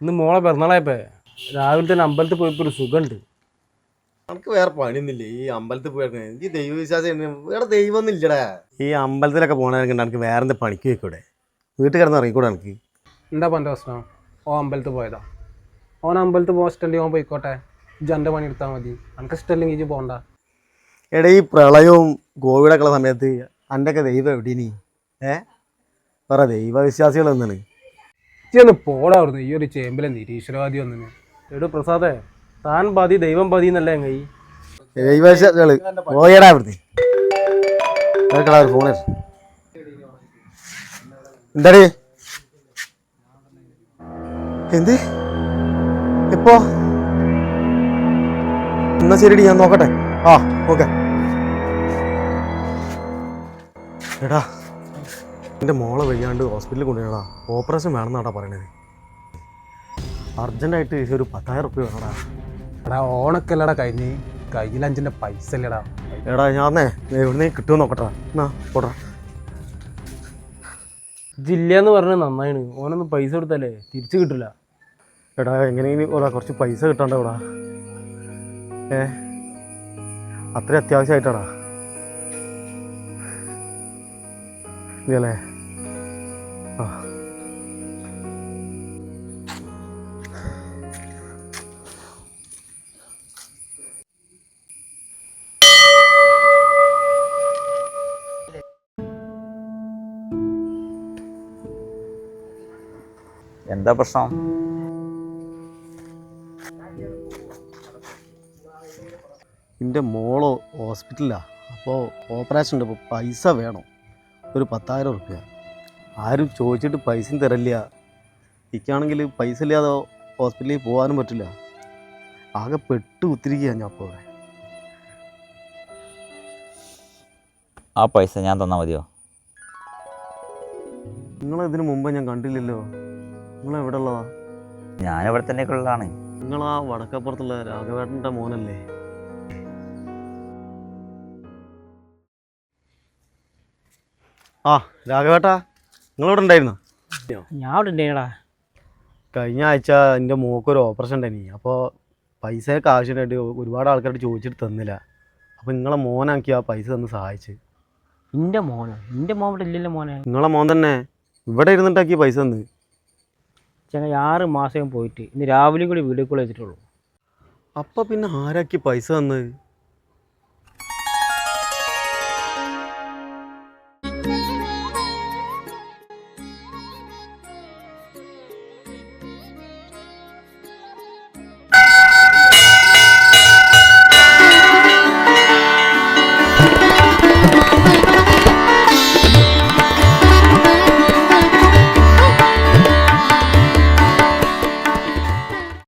ഇന്ന് മോളെ പിറന്നാളായപ്പേ രാവിലെ തന്നെ അമ്പലത്തിൽ പോയപ്പോ ഒരു സുഖമുണ്ട്. നമുക്ക് വേറെ പണിയൊന്നുമില്ല. ഈ അമ്പലത്തിൽ പോയിട്ട് എനിക്ക് ദൈവവിശ്വാസം വേറെ ദൈവമൊന്നും ഇല്ലടാ. ഈ അമ്പലത്തിലൊക്കെ പോകണമെങ്കിൽ എനിക്ക് വേറെ എന്ത് പണിക്ക് വെക്കൂടെ? വീട്ടിൽ കിടന്ന് ഇറങ്ങിക്കൂടെ എനിക്ക്? എന്താ പൻ്റെ പ്രശ്നം? ഓ അമ്പലത്തിൽ പോയതാ. ഓൻ അമ്പലത്തിൽ പോകാൻ ഇഷ്ടമല്ലെങ്കിൽ ഓൻ പോയിക്കോട്ടെ. ജൻ്റെ പണി എടുത്താൽ മതി. എനിക്ക് ഇഷ്ടമല്ലെങ്കിൽ ഇജ്ജ് പോകണ്ട. എടാ ഈ പ്രളയവും കോവിഡൊക്കെ ഉള്ള സമയത്ത് എൻ്റെയൊക്കെ ദൈവം എവിടെ നീ പറ ദൈവവിശ്വാസികൾ എന്നാണ്. ഇജ്ജൊന്ന് പോടാ അവിടുന്ന്. ഈ ഒരു ചേമ്പിലെ നിരീശ്വരവാദി വന്നിന്. എടോ പ്രസാദേ, താൻ പതി ദൈവം പതി എന്നല്ലേ കൈ ദൈവവിശ്വാസികള് പോയടാ അവിടുന്ന്. ഫോൺ എന്താടേ എന്ത് ഇപ്പോ? എന്നാ ശരിടി, ഞാൻ നോക്കട്ടെ. ഓക്കെ. എടാ എൻ്റെ മോളെ വയ്യാണ്ട് ഹോസ്പിറ്റലിൽ കൊണ്ടുപോയടാ. ഓപ്പറേഷൻ വേണമെന്നാടാ പറയണത്. അർജൻറ്റായിട്ട് ഒരു 10,000 റുപ്യ വേണടാ. എടാ ഓണക്കല്ലടാ കഴിഞ്ഞ്, കയ്യിൽ 5 പൈസ ഇല്ലടാ. എടാ ഞാന്നേ എവിടുന്ന് കിട്ടുമോ നോക്കട്ടാ. എന്നാ പോടാ. ജില്ലയെന്ന് പറഞ്ഞത് നന്നായിന്. ഓനൊന്ന് പൈസ കൊടുത്താലേ തിരിച്ചു കിട്ടില്ല. എടാ എങ്ങനെയെങ്കിലും കുറച്ച് പൈസ കിട്ടണ്ട ഇവിടെ. അത്ര അത്യാവശ്യമായിട്ടാടാ ഇതല്ലേ. എന്താ പ്രശ്നം? എൻ്റെ മോള് ഹോസ്പിറ്റലിലാണ്. അപ്പോൾ ഓപ്പറേഷൻ ഉണ്ട്. അപ്പോൾ പൈസ വേണം, ഒരു 10,000 റുപ്യ. ആരും ചോദിച്ചിട്ട് പൈസയും തരില്ല. എനിക്കാണെങ്കിൽ പൈസ ഇല്ലാതെ ഹോസ്പിറ്റലിൽ പോകാനും പറ്റില്ല. ആകെ പെട്ട് കുത്തിരിക്കുകയാണ് ഞാൻ അപ്പോൾ. ആ പൈസ ഞാൻ തന്നാൽ മതിയോ? നിങ്ങളിതിന് മുമ്പ് ഞാൻ കണ്ടില്ലല്ലോ. നിങ്ങളെവിടെ ഉള്ളതാ? ഞാനിവിടെ തന്നെ ഉള്ളതാണ്. നിങ്ങളാ വടക്കപ്പുറത്തുള്ള രാഘവേട്ടൻ്റെ മോനല്ലേ? രാഘവേട്ടാ, നിങ്ങളിവിടെ ഉണ്ടായിരുന്നോ? ഞാൻ അവിടെ ഉണ്ടായിടാ. കഴിഞ്ഞ ആഴ്ച എൻ്റെ മോക്കൊരു ഓപ്പറേഷൻ ഉണ്ടായിനി. അപ്പോൾ പൈസയൊക്കെ ആവശ്യമായിട്ട് ഒരുപാട് ആൾക്കാരോട് ചോദിച്ചിട്ട് തന്നില്ല. അപ്പോൾ നിങ്ങളെ മോനാക്കി ആ പൈസ തന്ന് സഹായിച്ച്. എൻ്റെ മോനോ? എൻ്റെ മോൻ ഇവിടെ ഇല്ലല്ലോ മോനെ. നിങ്ങളെ മോൻ തന്നെ ഇവിടെ ഇരുന്നിട്ടാക്കി പൈസ തന്ന്. ചങ്ങ 6 മാസം പോയിട്ട് ഇന്ന് രാവിലെ കൂടി വീഡിയോ കോൾ ചെയ്തിട്ടുള്ളൂ. അപ്പോൾ പിന്നെ ആരാക്കി പൈസ തന്നത്?